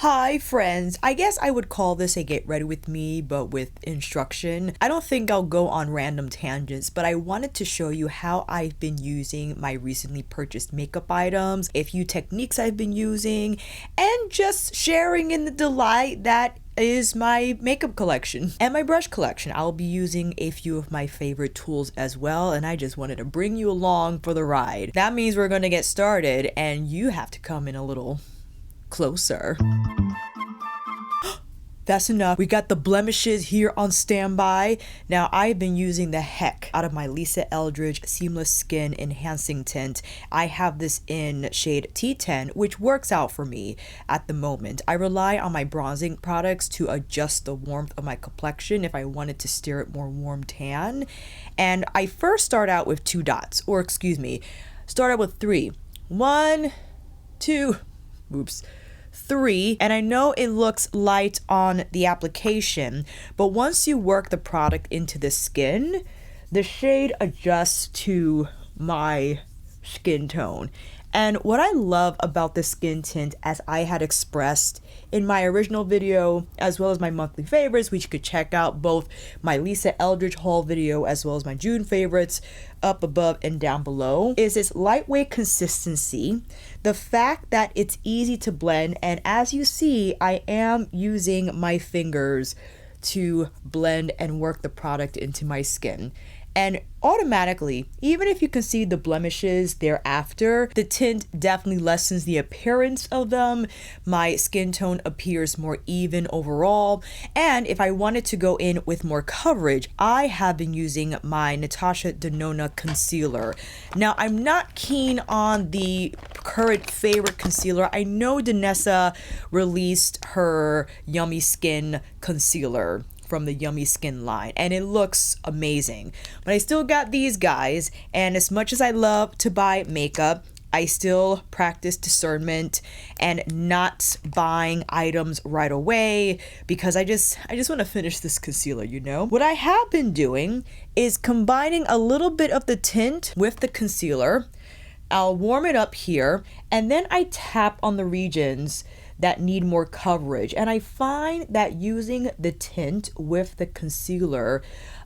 Hi friends, I guess I would call this a get ready with me, but with instruction. I don't think I'll go on random tangents, but I wanted to show you how I've been using my recently purchased makeup items, a few techniques I've been using, and just sharing in the delight that is my makeup collection and my brush collection. I'll be using a few of my favorite tools as well, and I just wanted to bring you along for the ride. That means we're gonna get started, and you have to come in a little closer. That's enough. We got the blemishes here on standby. Now, I've been using the heck out of my Lisa Eldridge Seamless Skin Enhancing Tint. I have this in shade T10, which works out for me at the moment. I rely on my bronzing products to adjust the warmth of my complexion if I wanted to steer it more warm tan. And I first start out with 2 dots, or excuse me, start out with 3. 1, 2, oops. 3, and I know it looks light on the application, but once you work the product into the skin, the shade adjusts to my skin tone. And what I love about the skin tint, as I had expressed in my original video, as well as my monthly favorites, which you could check out both my Lisa Eldridge haul video as well as my June favorites up above and down below, is its lightweight consistency, the fact that it's easy to blend, and as you see, I am using my fingers to blend and work the product into my skin. And automatically, even if you can see the blemishes thereafter, the tint definitely lessens the appearance of them. My skin tone appears more even overall. And if I wanted to go in with more coverage, I have been using my Natasha Denona concealer. Now, I'm not keen on the current favorite concealer. I know Danessa released her Yummy Skin concealer from the Yummy Skin line, and it looks amazing, but I still got these guys. And as much as I love to buy makeup, I still practice discernment and not buying items right away because I just want to finish this concealer, you know? What I have been doing is combining a little bit of the tint with the concealer. I'll warm it up here, and then I tap on the regions that need more coverage. And I find that using the tint with the concealer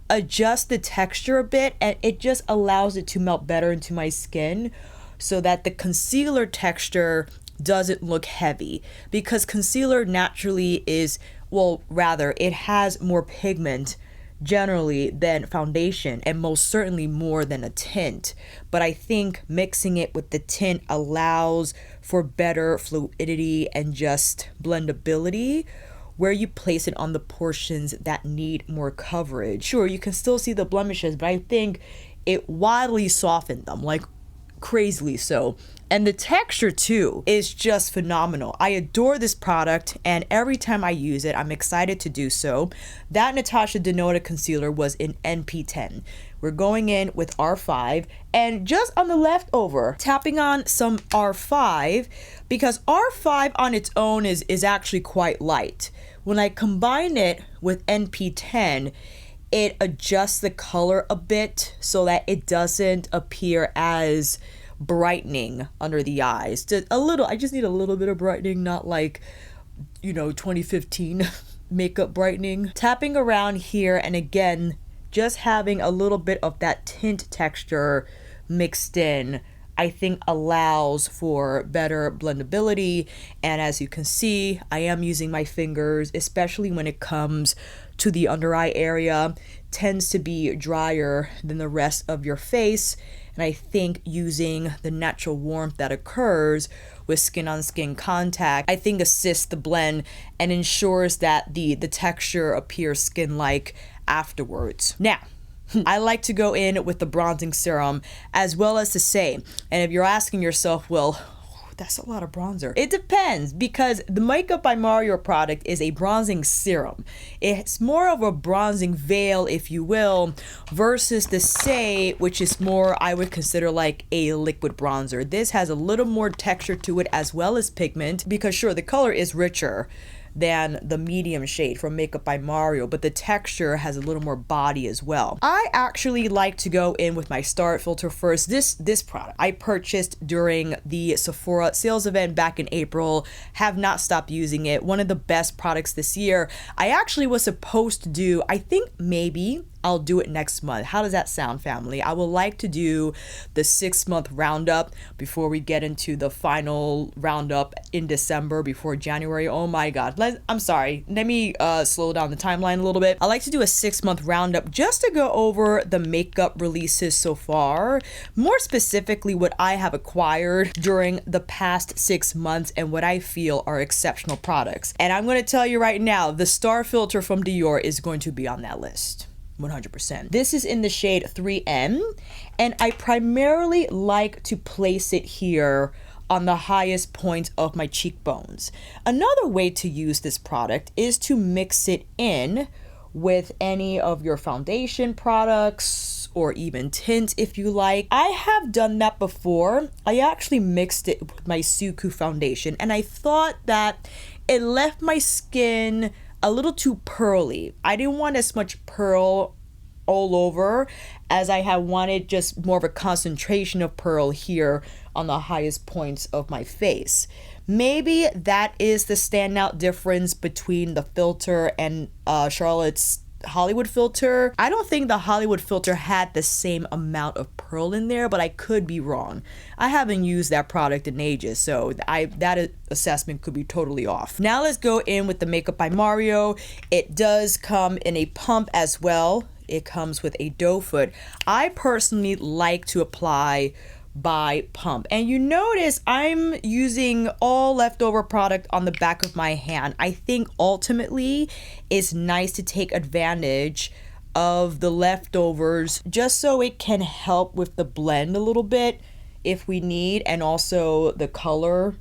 adjusts the texture a bit, and it just allows it to melt better into my skin so that the concealer texture doesn't look heavy, because concealer naturally is, well, rather, it has more pigment generally than foundation, and most certainly more than a tint. But I think mixing it with the tint allows for better fluidity and just blendability where you place it on the portions that need more coverage. Sure, you can still see the blemishes, but I think it wildly softened them, like crazily so. And the texture too is just phenomenal. I adore this product, and every time I use it, I'm excited to do so. That Natasha Denona concealer was in NP10. We're going in with R5, and just on the leftover, tapping on some R5, because R5 on its own is actually quite light. When I combine it with NP10, it adjusts the color a bit so that it doesn't appear as brightening under the eyes. I just need a little bit of brightening, not like, 2015 makeup brightening. Tapping around here, and again, just having a little bit of that tint texture mixed in, I think allows for better blendability. And as you can see, I am using my fingers, especially when it comes to the under eye area. Tends to be drier than the rest of your face. And I think using the natural warmth that occurs with skin on skin contact, I think assists the blend and ensures that the texture appears skin-like afterwards. Now, I like to go in with the bronzing serum as well as the same. And if you're asking yourself, well, that's a lot of bronzer. It depends, because the Makeup by Mario product is a bronzing serum. It's more of a bronzing veil, if you will, versus the Say, which is more, I would consider like a liquid bronzer. This has a little more texture to it as well as pigment, because sure, the color is richer than the medium shade from Makeup by Mario, but the texture has a little more body as well. I actually like to go in with my Star Filter first. This product I purchased during the Sephora sales event back in April, have not stopped using it. One of the best products this year. I actually was supposed to do, I think maybe I'll do it next month. How does that sound, family? I would like to do the 6-month roundup before we get into the final roundup in December before January. Oh my God. I'm sorry. Let me slow down the timeline a little bit. I like to do a 6-month roundup just to go over the makeup releases so far. More specifically, what I have acquired during the past 6 months and what I feel are exceptional products. And I'm going to tell you right now, the Star Filter from Dior is going to be on that list. 100%. This is in the shade 3M, and I primarily like to place it here on the highest point of my cheekbones. Another way to use this product is to mix it in with any of your foundation products or even tint if you like. I have done that before. I actually mixed it with my Suku foundation, and I thought that it left my skin a little too pearly. I didn't want as much pearl all over as I had wanted just more of a concentration of pearl here on the highest points of my face. Maybe that is the standout difference between the filter and Charlotte's Hollywood filter. I don't think the Hollywood filter had the same amount of pearl in there, but I could be wrong. I haven't used that product in ages, so that assessment could be totally off. Now let's go in with the Makeup by Mario. It does come in a pump as well. It comes with a doe foot. I personally like to apply by pump, and you notice I'm using all leftover product on the back of my hand. I think ultimately it's nice to take advantage of the leftovers just so it can help with the blend a little bit if we need, and also the color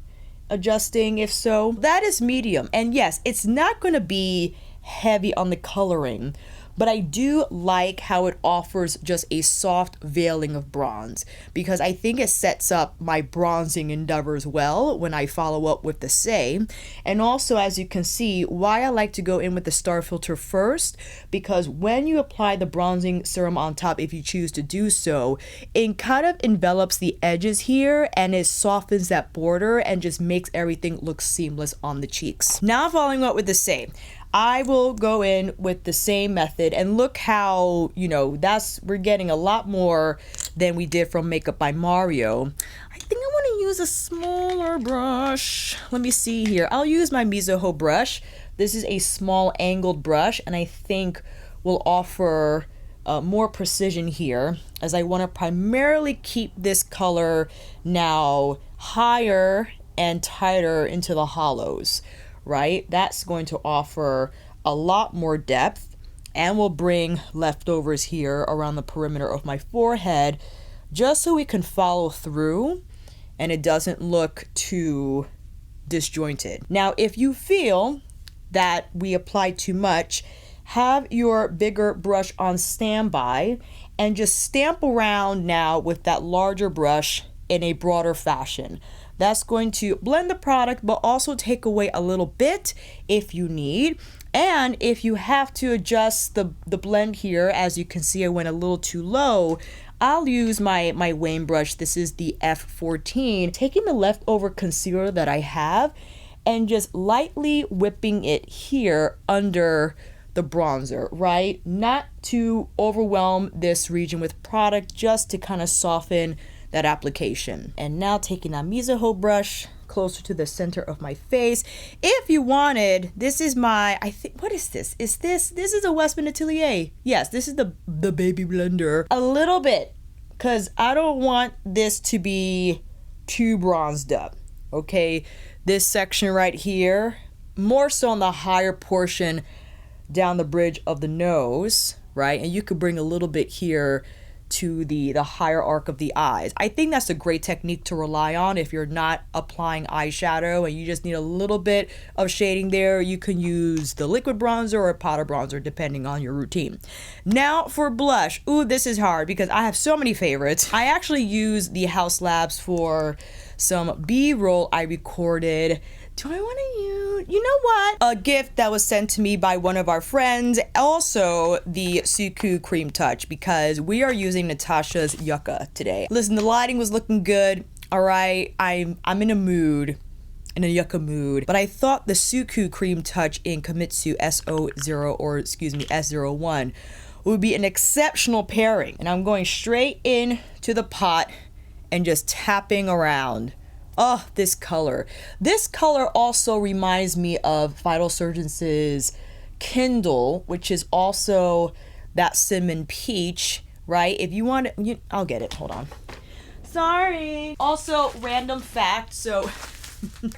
adjusting if so. That is medium, and yes, it's not going to be heavy on the coloring, but I do like how it offers just a soft veiling of bronze, because I think it sets up my bronzing endeavors well when I follow up with the same. And also, as you can see, why I like to go in with the Star Filter first, because when you apply the bronzing serum on top, if you choose to do so, it kind of envelops the edges here and it softens that border and just makes everything look seamless on the cheeks. Now following up with the same, I will go in with the same method, and look how, you know, we're getting a lot more than we did from Makeup by Mario. I think I want to use a smaller brush. Let me see here. I'll use my Mizuho brush. This is a small angled brush, and I think will offer more precision here, as I want to primarily keep this color now higher and tighter into the hollows. Right? That's going to offer a lot more depth and will bring leftovers here around the perimeter of my forehead, just so we can follow through and it doesn't look too disjointed. Now, if you feel that we applied too much, have your bigger brush on standby and just stamp around now with that larger brush in a broader fashion. That's going to blend the product, but also take away a little bit if you need. And if you have to adjust the blend here, as you can see, I went a little too low, I'll use my Wayne brush. This is the F14, taking the leftover concealer that I have and just lightly whipping it here under the bronzer, right? Not to overwhelm this region with product, just to kind of soften that application. And now taking a Mizuho brush closer to the center of my face. If you wanted, this is my, I think, what is this? This is a Westman Atelier. Yes, this is the baby blender. A little bit, because I don't want this to be too bronzed up, okay? This section right here, more so on the higher portion down the bridge of the nose, right? And you could bring a little bit here to the higher arc of the eyes. I think that's a great technique to rely on if you're not applying eyeshadow and you just need a little bit of shading there. You can use the liquid bronzer or powder bronzer depending on your routine. Now for blush. Ooh, this is hard because I have so many favorites. I actually use the House Labs for some B-roll I recorded Do I want to use, you know what? A gift that was sent to me by one of our friends, also the Suku Cream Touch, because we are using Natasha's Yucca today. Listen, the lighting was looking good. All right, I'm in a mood, in a Yucca mood, but I thought the Suku Cream Touch in Kimitsu S01 would be an exceptional pairing. And I'm going straight in to the pot and just tapping around. Oh, this color. This color also reminds me of Vital Surgence's Kindle, which is also that cinnamon peach, right? If you want it, I'll get it. Hold on. Sorry. Also, random fact. So,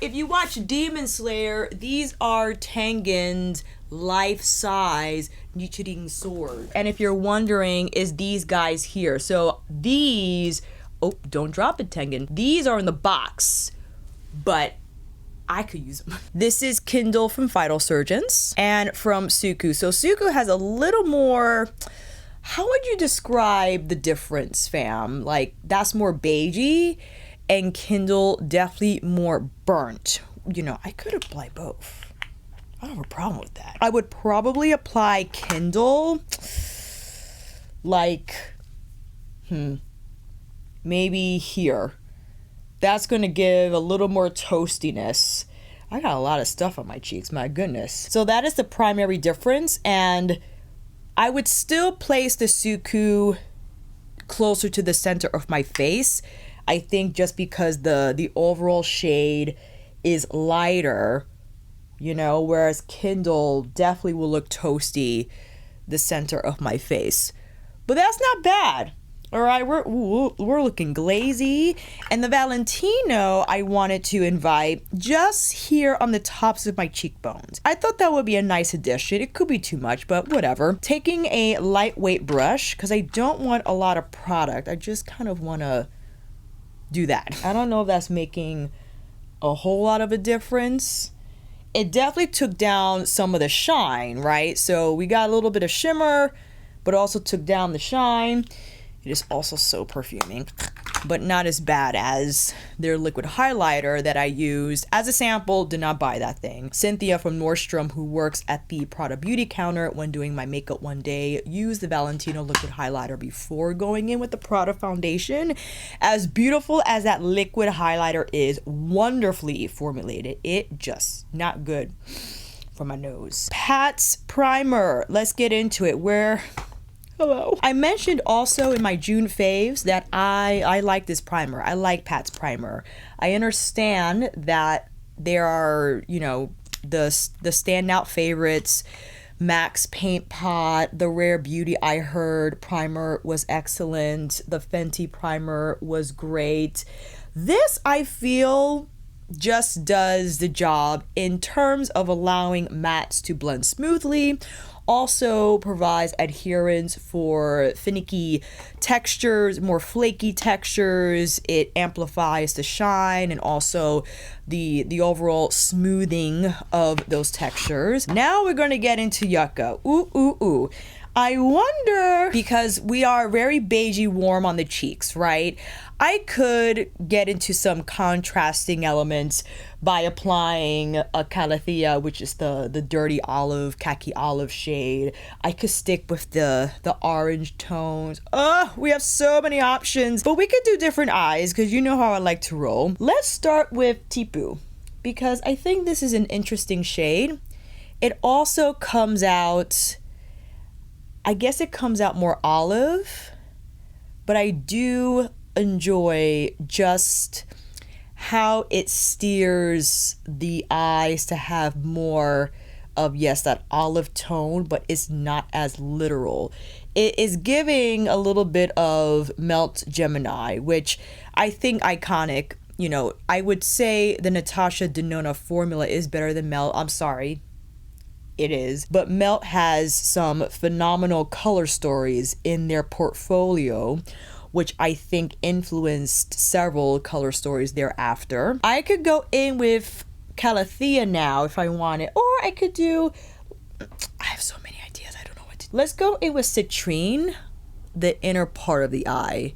if you watch Demon Slayer, these are Tengen's life-size Nichirin sword. And if you're wondering, is these guys here? So, these... Oh, don't drop it, Tengen. These are in the box, but I could use them. This is Kindle from Vital Surgeons and from Suku. So Suku has a little more, how would you describe the difference, fam? Like, that's more beigey, and Kindle definitely more burnt. You know, I could apply both. I don't have a problem with that. I would probably apply Kindle, like, maybe here. That's gonna give a little more toastiness. I got a lot of stuff on my cheeks, my goodness. So that is the primary difference, and I would still place the Suku closer to the center of my face. I think just because the overall shade is lighter, you know, whereas Kindle definitely will look toasty the center of my face. But that's not bad. All right, we're looking glazy. And the Valentino I wanted to invite just here on the tops of my cheekbones. I thought that would be a nice addition. It could be too much, but whatever. Taking a lightweight brush, because I don't want a lot of product. I just kind of want to do that. I don't know if that's making a whole lot of a difference. It definitely took down some of the shine, right? So we got a little bit of shimmer, but also took down the shine. It is also so perfuming, but not as bad as their liquid highlighter that I used as a sample. Did not buy that thing. Cynthia from Nordstrom, who works at the Prada beauty counter when doing my makeup one day, used the Valentino liquid highlighter before going in with the Prada foundation. As beautiful as that liquid highlighter is, wonderfully formulated, it just not good for my nose. Pat's primer. Let's get into it. Hello. I mentioned also in my June faves that I like this primer. I like Pat's primer. I understand that there are, you know, the standout favorites. MAC's Paint Pot, the Rare Beauty I Heard primer was excellent. The Fenty primer was great. This, I feel, just does the job in terms of allowing mattes to blend smoothly. Also provides adherence for finicky textures, more flaky textures. It amplifies the shine and also the overall smoothing of those textures. Now we're going to get into Yucca. Ooh. I wonder, because we are very beigey warm on the cheeks, right? I could get into some contrasting elements by applying a Calathea, which is the dirty olive, khaki olive shade. I could stick with the orange tones. We have so many options, but we could do different eyes because you know how I like to roll. Let's start with Tipu, because I think this is an interesting shade. It also comes out, I guess it comes out more olive, but I do enjoy just how it steers the eyes to have more of, yes, that olive tone, but it's not as literal. It is giving a little bit of Melt Gemini, which I think iconic. You know, I would say the Natasha Denona formula is better than Melt. I'm sorry. It is. But Melt has some phenomenal color stories in their portfolio, which I think influenced several color stories thereafter. I could go in with Calathea now if I wanted, or I could do, I have so many ideas, I don't know what to do. Let's go in with Citrine, the inner part of the eye.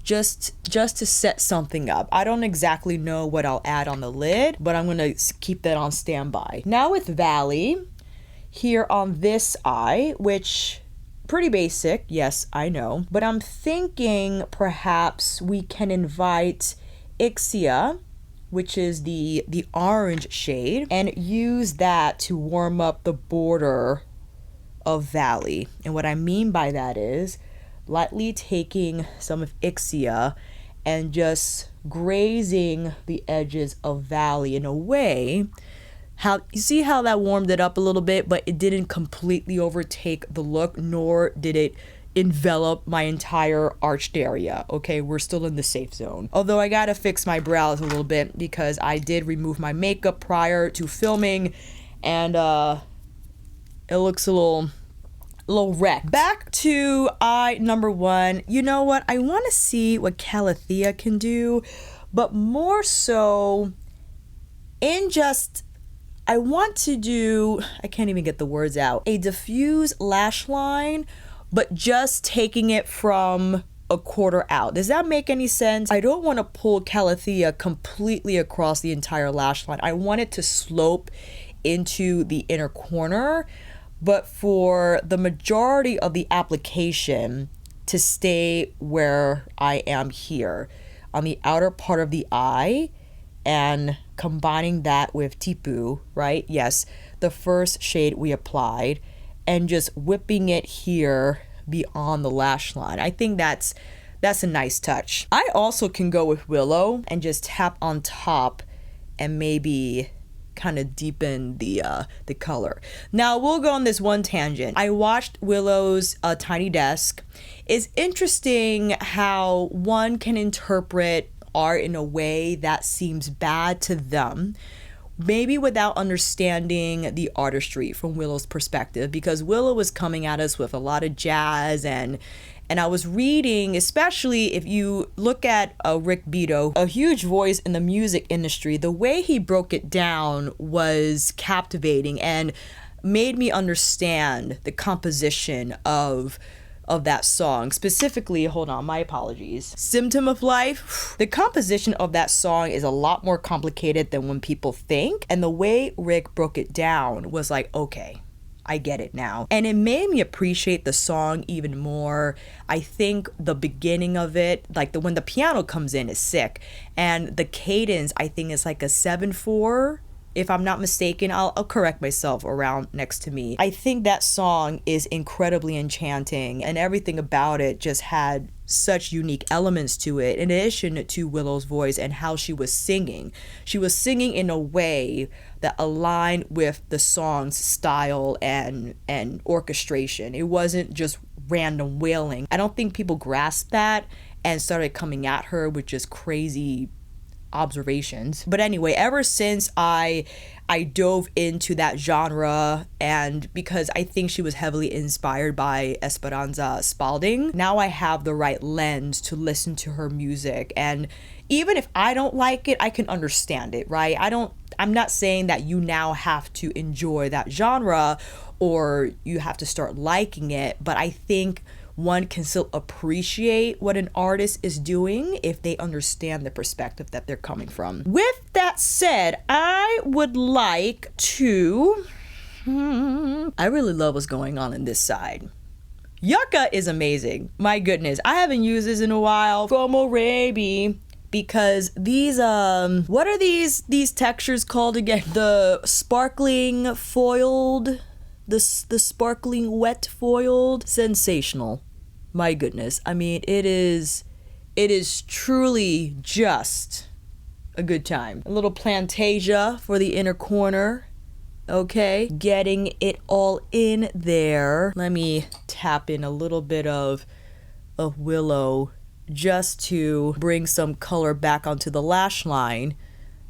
just to set something up. I don't exactly know what I'll add on the lid, but I'm gonna keep that on standby. Now with Valley, here on this eye, which pretty basic, yes, I know, but I'm thinking perhaps we can invite Ixia, which is the orange shade, and use that to warm up the border of Valley. And what I mean by that is lightly taking some of Ixia and just grazing the edges of Valley in a way. How you see how that warmed it up a little bit, but it didn't completely overtake the look, nor did it envelop my entire arched area. Okay, we're still in the safe zone. Although I gotta fix my brows a little bit because I did remove my makeup prior to filming, and it looks a little wrecked. Back to eye number 1. You know what? I want to see what Calathea can do, but more so in just, I want to do, I can't even get the words out, a diffuse lash line, but just taking it from a quarter out. Does that make any sense? I don't want to pull Calathea completely across the entire lash line. I want it to slope into the inner corner, but for the majority of the application to stay where I am here on the outer part of the eye, and combining that with Tipu, right? Yes, the first shade we applied, and just whipping it here beyond the lash line. I think that's a nice touch. I also can go with Willow and just tap on top and maybe kind of deepen the color. Now we'll go on this one tangent. I watched Willow's Tiny Desk. It's interesting how one can interpret art in a way that seems bad to them, maybe without understanding the artistry from Willow's perspective, because Willow was coming at us with a lot of jazz, and I was reading, especially if you look at Rick Beato, a huge voice in the music industry, the way he broke it down was captivating and made me understand the composition of that song. Specifically, hold on, my apologies, Symptom of Life. The composition of that song is a lot more complicated than when people think, and the way Rick broke it down was like, okay, I get it now. And it made me appreciate the song even more. I think the beginning of it, like when the piano comes in, is sick, and the cadence I think is like a 7/4. If I'm not mistaken, I'll correct myself around next to me. I think that song is incredibly enchanting, and everything about it just had such unique elements to it, in addition to Willow's voice and how she was singing. She was singing in a way that aligned with the song's style and orchestration. It wasn't just random wailing. I don't think people grasped that and started coming at her with just crazy observations. But anyway, ever since I dove into that genre, and because I think she was heavily inspired by Esperanza Spalding, now I have the right lens to listen to her music, and even if I don't like it, I can understand it, right? I'm not saying that you now have to enjoy that genre or you have to start liking it, but I think one can still appreciate what an artist is doing if they understand the perspective that they're coming from. With that said, I would like to, I really love what's going on this side. Yucca is amazing. My goodness, I haven't used this in a while. Como Raby, because these, what are these textures called again? The sparkling foiled, the sparkling wet foiled, sensational. My goodness, I mean, it is truly just a good time. A little Plantasia for the inner corner. Okay, getting it all in there. Let me tap in a little bit of Willow just to bring some color back onto the lash line.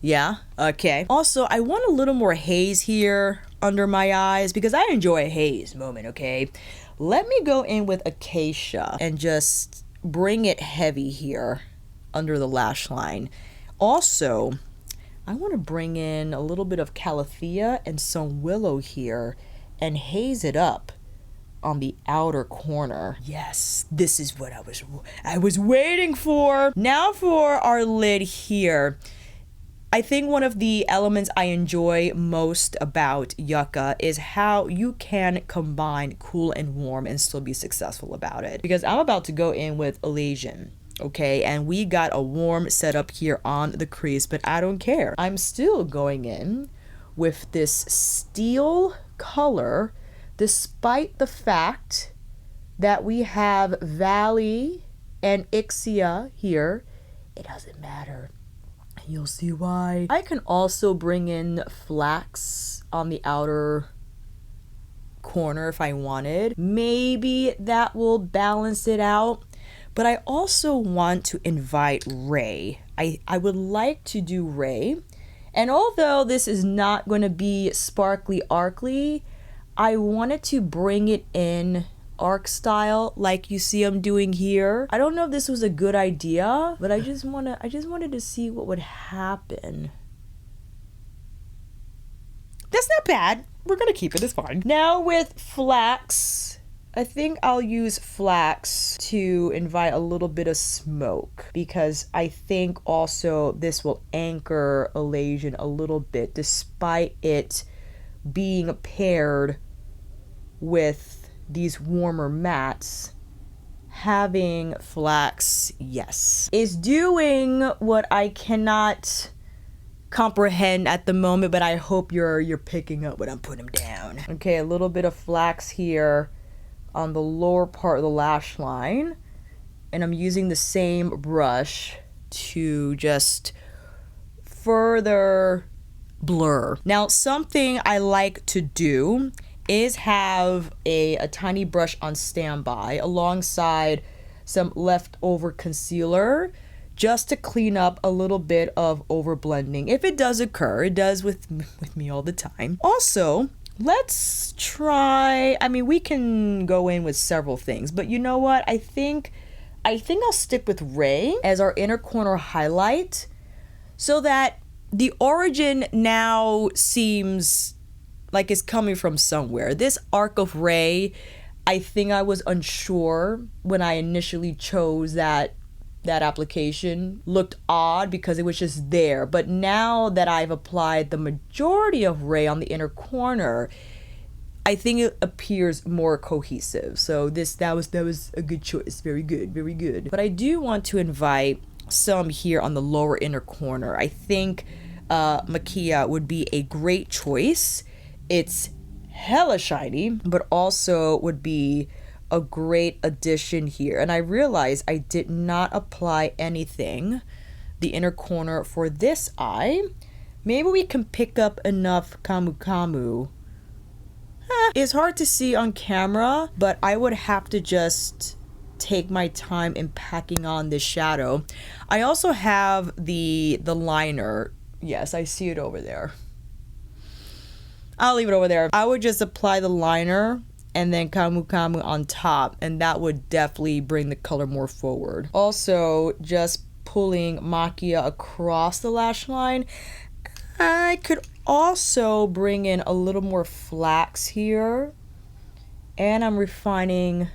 Yeah, okay. Also, I want a little more haze here under my eyes because I enjoy a haze moment, okay? Let me go in with Acacia and just bring it heavy here under the lash line. Also, I want to bring in a little bit of Calathea and some Willow here and haze it up on the outer corner. Yes, this is what I was waiting for. Now for our lid here. I think one of the elements I enjoy most about Yucca is how you can combine cool and warm and still be successful about it. Because I'm about to go in with Alicia, okay? And we got a warm setup here on the crease, but I don't care. I'm still going in with this steel color, despite the fact that we have Valley and Ixia here. It doesn't matter. You'll see why. I can also bring in flax on the outer corner if I wanted. Maybe that will balance it out. But I also want to invite Ray. I would like to do Ray. And although this is not going to be sparkly arcly, I wanted to bring it in arc style like you see I'm doing here. I don't know if this was a good idea, but I just wanted to see what would happen. That's not bad. We're gonna keep it, it's fine. Now with flax, I think I'll use flax to invite a little bit of smoke, because I think also this will anchor Alicia a little bit, despite it being paired with these warmer mattes. Having flax, yes, is doing what I cannot comprehend at the moment, but I hope you're picking up what I'm putting down. Okay, a little bit of flax here on the lower part of the lash line, and I'm using the same brush to just further blur. Now, something I like to do is have a tiny brush on standby alongside some leftover concealer, just to clean up a little bit of overblending. If it does occur, it does with me all the time. Also, let's try, I mean, we can go in with several things, but you know what? I think I'll stick with Ray as our inner corner highlight, so that the origin now seems like it's coming from somewhere. This arc of Ray, I think I was unsure when I initially chose that application. Looked odd because it was just there. But now that I've applied the majority of Ray on the inner corner, I think it appears more cohesive. So that was a good choice. Very good, very good. But I do want to invite some here on the lower inner corner. I think Maquia would be a great choice. It's hella shiny, but also would be a great addition here. And I realized I did not apply anything the inner corner for this eye. Maybe we can pick up enough Camu Camu. It's hard to see on camera, but I would have to just take my time in packing on this shadow. I also have the liner. Yes, I see it over there. I'll leave it over there. I would just apply the liner and then Camu Camu on top, and that would definitely bring the color more forward. Also, just pulling Maquia across the lash line. I could also bring in a little more flax here, and I'm refining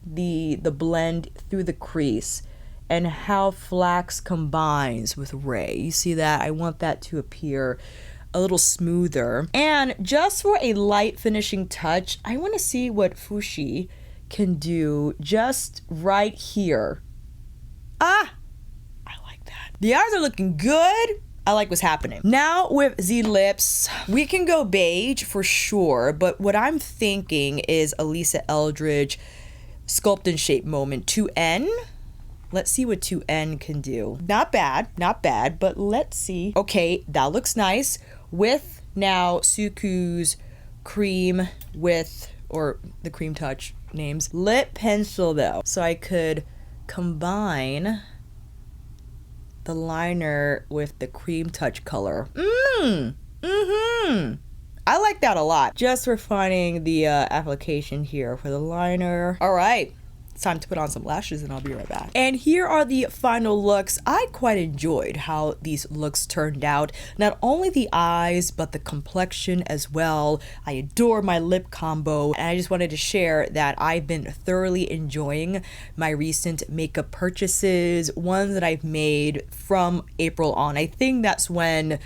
the blend through the crease and how flax combines with Ray. You see that? I want that to appear a little smoother. And just for a light finishing touch, I want to see what Fushi can do just right here. I like that. The eyes are looking good. I like what's happening. Now with the lips, we can go beige for sure, but what I'm thinking is Alicia Eldridge Sculpt and Shape moment 2N. Let's see what 2N can do. Not bad, not bad, but let's see. Okay, that looks nice. With now Suku's cream with, or the cream touch names, lip pencil though. So I could combine the liner with the cream touch color. I like that a lot. Just refining the application here for the liner. All right, It's time to put on some lashes and I'll be right back. And here are the final looks. I quite enjoyed how these looks turned out. Not only the eyes, but the complexion as well. I adore my lip combo, and I just wanted to share that I've been thoroughly enjoying my recent makeup purchases, ones that I've made from April on. I think that's when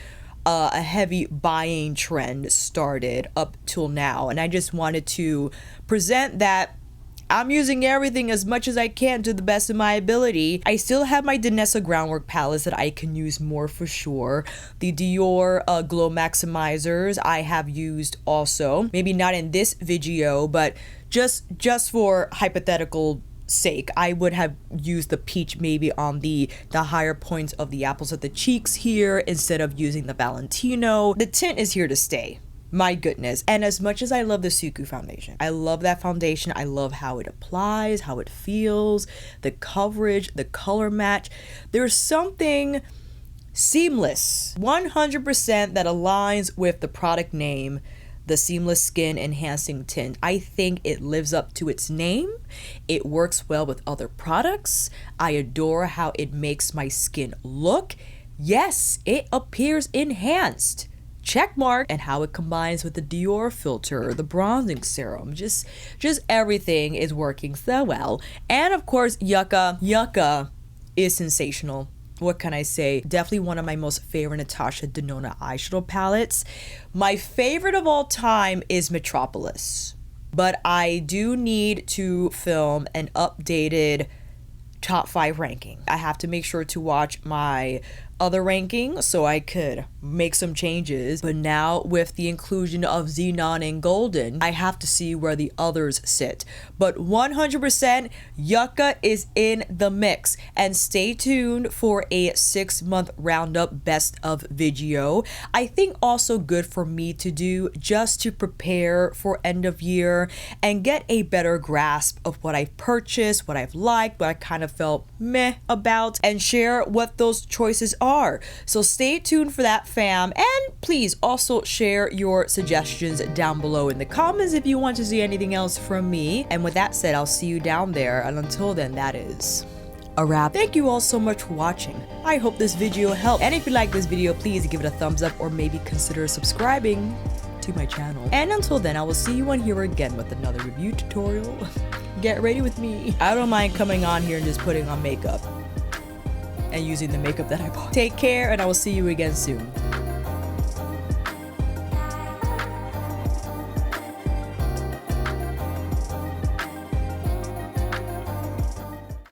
a heavy buying trend started up till now, and I just wanted to present that I'm using everything as much as I can to the best of my ability. I still have my Danessa Groundwork palettes that I can use more for sure. The Dior Glow Maximizers I have used also. Maybe not in this video, but just for hypothetical sake, I would have used the peach maybe on the higher points of the apples of the cheeks here instead of using the Valentino. The tint is here to stay. My goodness. And as much as I love the Suku foundation, I love that foundation. I love how it applies, how it feels, the coverage, the color match. There's something seamless, 100% that aligns with the product name, the Seamless Skin Enhancing Tint. I think it lives up to its name. It works well with other products. I adore how it makes my skin look. Yes, it appears enhanced. Check mark. And how it combines with the Dior filter, the bronzing serum, just everything is working so well. And of course, Yucca is sensational. What can I say? Definitely one of my most favorite Natasha Denona eyeshadow palettes. My favorite of all time is Metropolis, but I do need to film an updated top 5 ranking. I have to make sure to watch my other ranking so I could make some changes, but now with the inclusion of Xenon and Golden, I have to see where the others sit. But 100% Yucca is in the mix, and stay tuned for a 6-month roundup best of video. I think also good for me to do just to prepare for end of year and get a better grasp of what I've purchased, what I've liked, what I kind of felt meh about, and share what those choices are. So stay tuned for that, fam, and please also share your suggestions down below in the comments if you want to see anything else from me. And with that said, I'll see you down there, and until then, that is a wrap. Thank you all so much for watching. I hope this video helped, and if you like this video, please give it a thumbs up or maybe consider subscribing to my channel. And until then, I will see you on here again with another review tutorial. Get ready with me. I don't mind coming on here and just putting on makeup and using the makeup that I bought. Take care, and I will see you again soon.